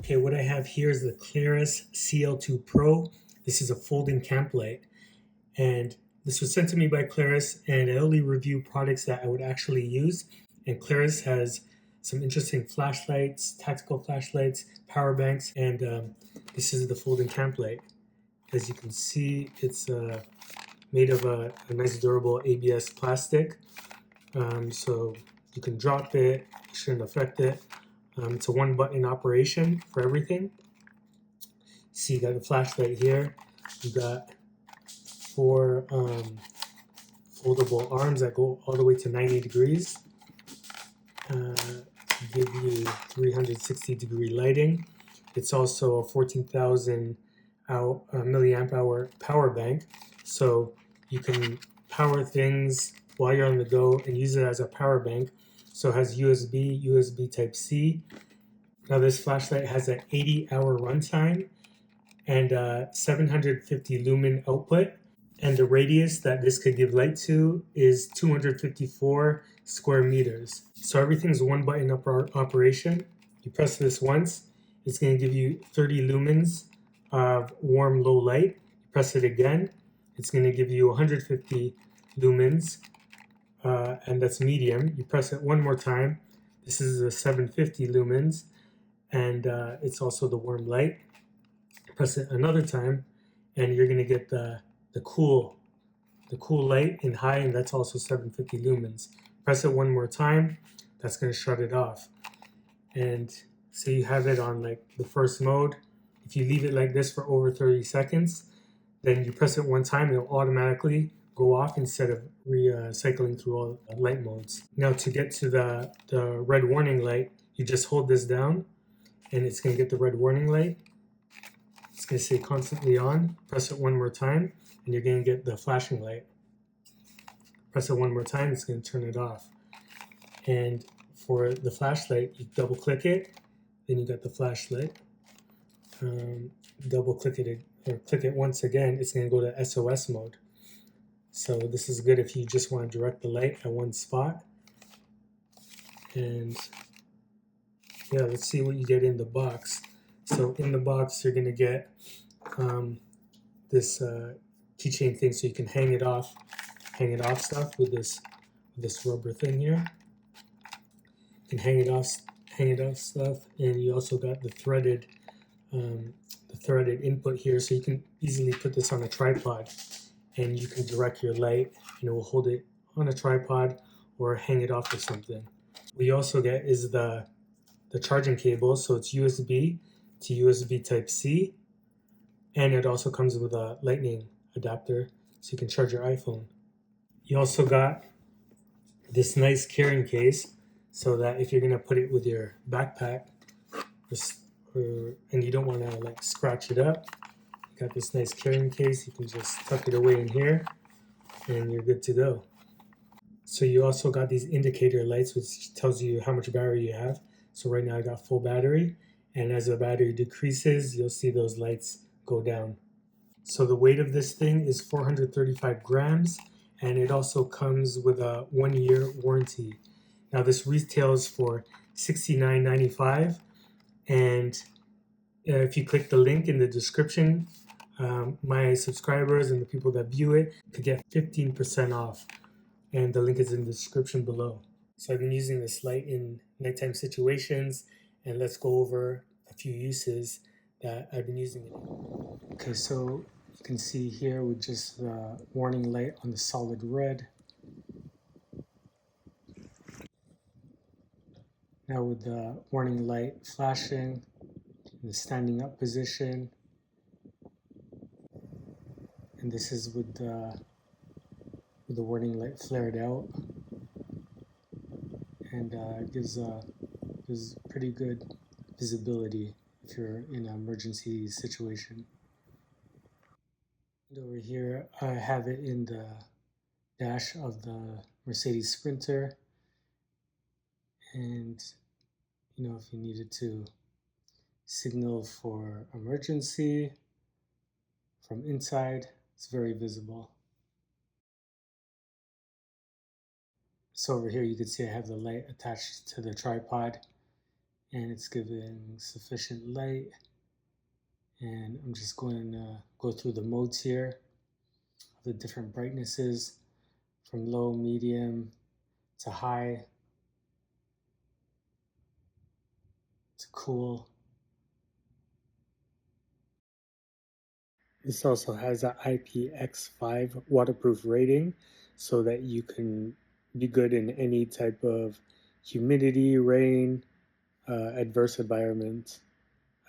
Okay, what I have here is the Klarus CL2 PRO. This is a folding Camplight, and this was sent to me by Klarus, and I only review products that I would actually use. And Klarus has some interesting flashlights, tactical flashlights, power banks, and this is the folding Camplight. As you can see, it's made of a nice durable ABS plastic, so you can drop it, it shouldn't affect it. It's a one-button operation for everything. See, you got the flashlight here. You got four foldable arms that go all the way to 90 degrees. Give you 360-degree lighting. It's also a 14,000 milliamp hour power bank, so you can power things while you're on the go and use it as a power bank. So it has USB Type-C. Now this flashlight has an 80-hour runtime and 750 lumen output. And the radius that this could give light to is 254 square meters. So everything's one button operation. You press this once, it's going to give you 30 lumens of warm low light. You press it again, it's going to give you 150 lumens, and that's medium. You press it one more time, this is a 750 lumens, and it's also the warm light. Press it another time, and you're going to get the cool light in high, and that's also 750 lumens. Press it one more time, that's going to shut it off. And so you have it on like the first mode. If you leave it like this for over 30 seconds, then you press it one time, it'll automatically go off instead of recycling through all the light modes. Now to get to the red warning light, you just hold this down and it's going to get the red warning light. It's going to say constantly on. Press it one more time and you're going to get the flashing light. Press it one more time, it's going to turn it off. And for the flashlight, you double click it, then you got the flashlight. Double click it or click it once again, it's going to go to SOS mode. So this is good if you just want to direct the light at one spot. And yeah, let's see what you get in the box. So in the box, you're going to get this keychain thing, so you can hang it off stuff with this rubber thing here. You can hang it off stuff, and you also got the threaded input here, so you can easily put this on a tripod, and you can direct your light, and it will hold it on a tripod or hang it off or something. What you also get is the charging cable, so it's USB to USB Type-C, and it also comes with a lightning adapter, so you can charge your iPhone. You also got this nice carrying case, so that if you're gonna put it with your backpack, and you don't want to like scratch it up, you got this nice carrying case. You can just tuck it away in here, and you're good to go. So you also got these indicator lights, which tells you how much battery you have. So right now I got full battery, and as the battery decreases, you'll see those lights go down. So the weight of this thing is 435 grams, and it also comes with a 1-year warranty. Now this retails for $69.95, and if you click the link in the description, my subscribers and the people that view it could get 15% off, and the link is in the description below. So I've been using this light in nighttime situations, and let's go over a few uses that I've been using it. Okay, so you can see here with just the warning light on the solid red. Now with the warning light flashing in the standing up position, and this is with the warning light flared out, and it gives pretty good visibility if you're in an emergency situation. And over here I have it in the dash of the Mercedes Sprinter, and you know, if you needed to signal for emergency from inside, it's very visible. So over here you can see I have the light attached to the tripod, and it's giving sufficient light. And I'm just going to go through the modes here of the different brightnesses from low, medium to high to cool. This also has an IPX5 waterproof rating so that you can be good in any type of humidity, rain, adverse environment.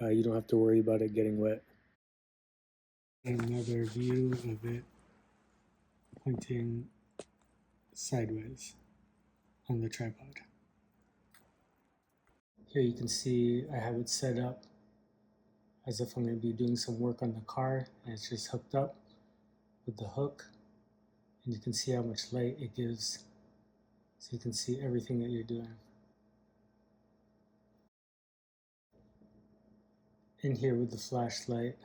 You don't have to worry about it getting wet. Another view of it pointing sideways on the tripod. Here you can see I have it set up as if I'm going to be doing some work on the car, and it's just hooked up with the hook, and you can see how much light it gives, so you can see everything that you're doing. In here with the flashlight,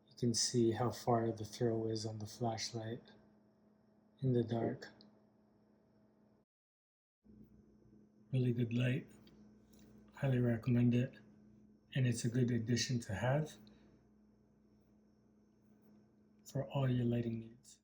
you can see how far the throw is on the flashlight in the dark. Really good light. Highly recommend it. And it's a good addition to have for all your lighting needs.